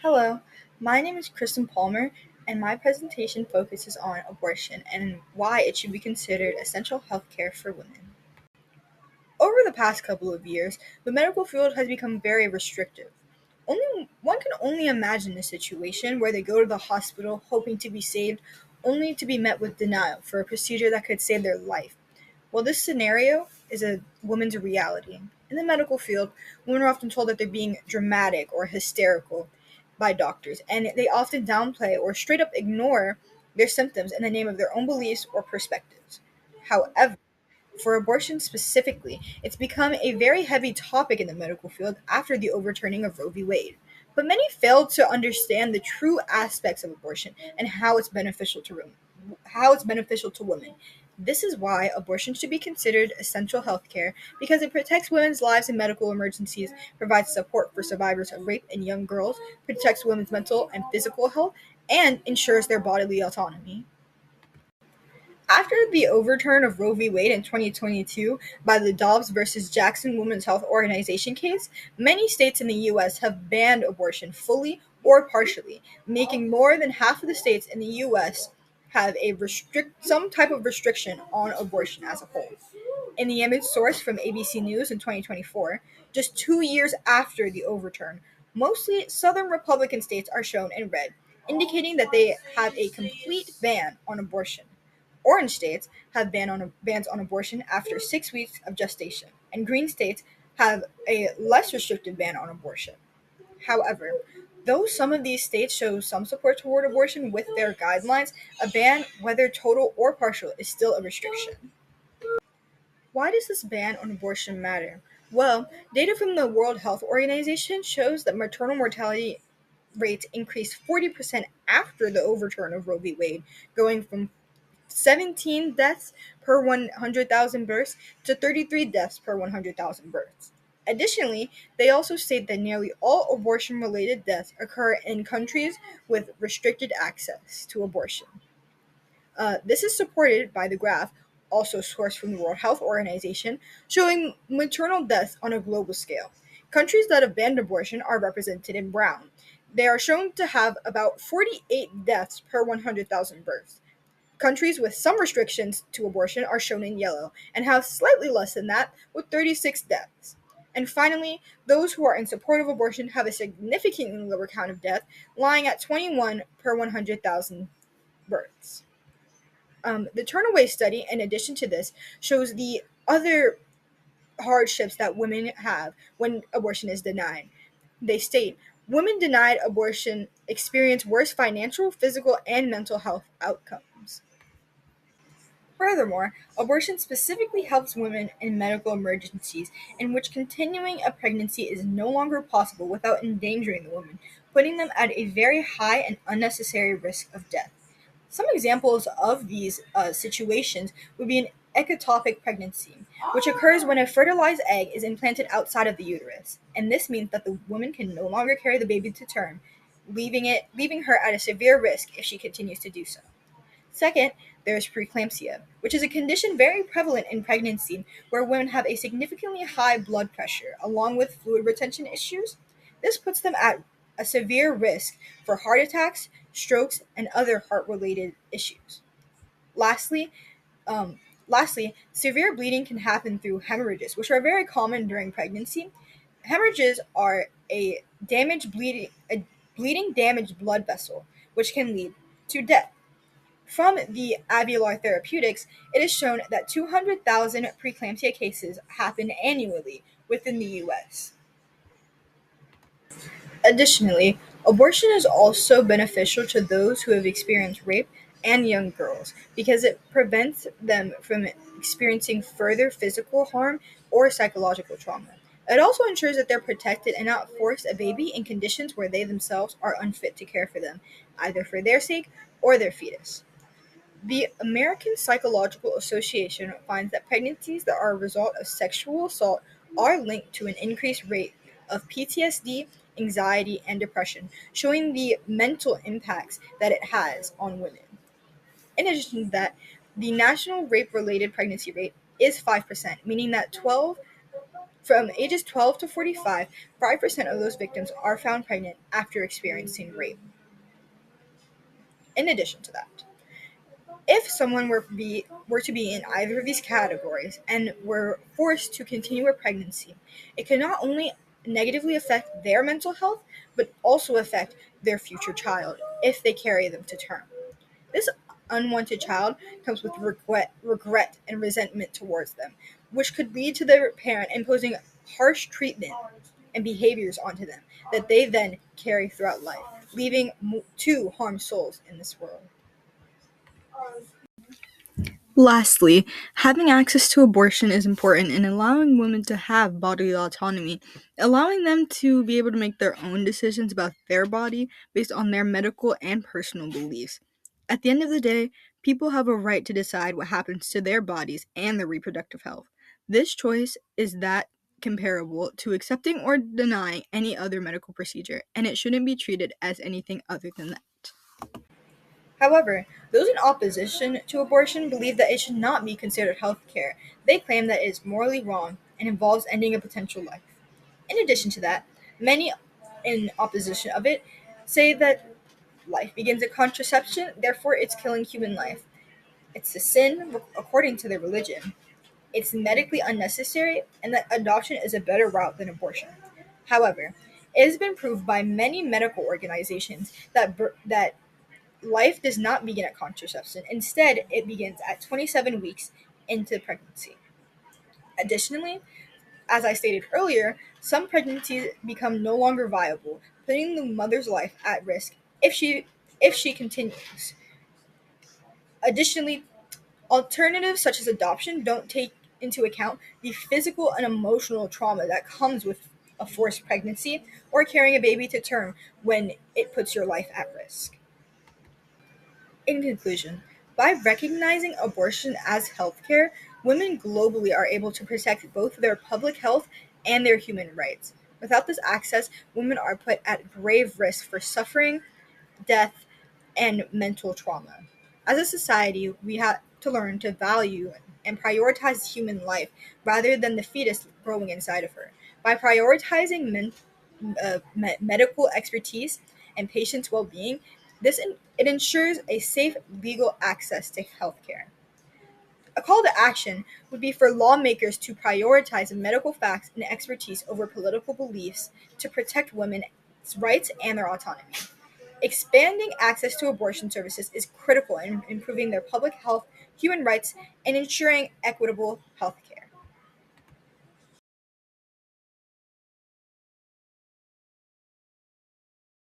Hello, my name is Kristen Palmer, and my presentation focuses on abortion and why it should be considered essential healthcare for women. Over the past couple of years, the medical field has become very restrictive. One can only imagine a situation where they go to the hospital hoping to be saved, only to be met with denial for a procedure that could save their life. Well, this scenario is a woman's reality. In the medical field, women are often told that they're being dramatic or hysterical by doctors, and they often downplay or straight up ignore their symptoms in the name of their own beliefs or perspectives. However, for abortion specifically, it's become a very heavy topic in the medical field after the overturning of Roe v. Wade. But many failed to understand the true aspects of abortion and how it's beneficial to women. This is why abortion should be considered essential health care because it protects women's lives in medical emergencies, provides support for survivors of rape and young girls, protects women's mental and physical health, and ensures their bodily autonomy. After the overturn of Roe v. Wade in 2022 by the Dobbs versus Jackson Women's Health Organization case, many states in the U.S. have banned abortion fully or partially, making more than half of the states in the U.S. have some type of restriction on abortion as a whole. In the image source from ABC News in 2024, just 2 years after the overturn, mostly southern Republican states are shown in red, indicating that they have a complete ban on abortion. Orange states have bans on abortion after 6 weeks of gestation, and green states have a less restrictive ban on abortion. However, though some of these states show some support toward abortion with their guidelines, a ban, whether total or partial, is still a restriction. Why does this ban on abortion matter? Well, data from the World Health Organization shows that maternal mortality rates increased 40% after the overturn of Roe v. Wade, going from 17 deaths per 100,000 births to 33 deaths per 100,000 births. Additionally, they also state that nearly all abortion related deaths occur in countries with restricted access to abortion. This is supported by the graph, also sourced from the World Health Organization, showing maternal deaths on a global scale. Countries that have banned abortion are represented in brown. They are shown to have about 48 deaths per 100,000 births. Countries with some restrictions to abortion are shown in yellow and have slightly less than that, with 36 deaths. And finally, those who are in support of abortion have a significantly lower count of death, lying at 21 per 100,000 births. The Turnaway study, in addition to this, shows the other hardships that women have when abortion is denied. They state women denied abortion experience worse financial, physical, and mental health outcomes. Furthermore, abortion specifically helps women in medical emergencies in which continuing a pregnancy is no longer possible without endangering the woman, putting them at a very high and unnecessary risk of death. Some examples of these situations would be an ectopic pregnancy, which occurs when a fertilized egg is implanted outside of the uterus, and this means that the woman can no longer carry the baby to term, leaving her at a severe risk if she continues to do so. Second, there is preeclampsia, which is a condition very prevalent in pregnancy where women have a significantly high blood pressure along with fluid retention issues. This puts them at a severe risk for heart attacks, strokes, and other heart-related issues. Lastly, severe bleeding can happen through hemorrhages, which are very common during pregnancy. Hemorrhages are a bleeding damaged blood vessel, which can lead to death. From the Avular Therapeutics, it is shown that 200,000 preeclampsia cases happen annually within the US. Additionally, abortion is also beneficial to those who have experienced rape and young girls because it prevents them from experiencing further physical harm or psychological trauma. It also ensures that they're protected and not force a baby in conditions where they themselves are unfit to care for them, either for their sake or their fetus. The American Psychological Association finds that pregnancies that are a result of sexual assault are linked to an increased rate of PTSD, anxiety, and depression, showing the mental impacts that it has on women. In addition to that, the national rape related pregnancy rate is 5%, meaning that 12 From ages 12 to 45, 5% of those victims are found pregnant after experiencing rape. In addition to that, if someone were to be in either of these categories and were forced to continue a pregnancy, it can not only negatively affect their mental health, but also affect their future child if they carry them to term. This unwanted child comes with regret and resentment towards them, which could lead to their parent imposing harsh treatment and behaviors onto them that they then carry throughout life, leaving two harmed souls in this world. Lastly, having access to abortion is important in allowing women to have bodily autonomy, allowing them to be able to make their own decisions about their body based on their medical and personal beliefs. At the end of the day, people have a right to decide what happens to their bodies and their reproductive health. This choice is that comparable to accepting or denying any other medical procedure, and it shouldn't be treated as anything other than that. However, those in opposition to abortion believe that it should not be considered health care. They claim that it is morally wrong and involves ending a potential life. In addition to that, many in opposition of it say that life begins at contraception, therefore it's killing human life. It's a sin according to their religion. It's medically unnecessary, and that adoption is a better route than abortion. However, it has been proved by many medical organizations that life does not begin at contraception. Instead, it begins at 27 weeks into pregnancy. Additionally, as I stated earlier, some pregnancies become no longer viable, putting the mother's life at risk if she continues. Additionally, alternatives such as adoption don't take into account the physical and emotional trauma that comes with a forced pregnancy or carrying a baby to term when it puts your life at risk. In conclusion, by recognizing abortion as healthcare, women globally are able to protect both their public health and their human rights. Without this access, women are put at grave risk for suffering, death, and mental trauma. As a society, we have to learn to value and prioritize human life rather than the fetus growing inside of her. By prioritizing medical expertise and patients' well-being, it ensures a safe legal access to healthcare. A call to action would be for lawmakers to prioritize medical facts and expertise over political beliefs to protect women's rights and their autonomy. Expanding access to abortion services is critical in improving their public health, human rights, and ensuring equitable healthcare.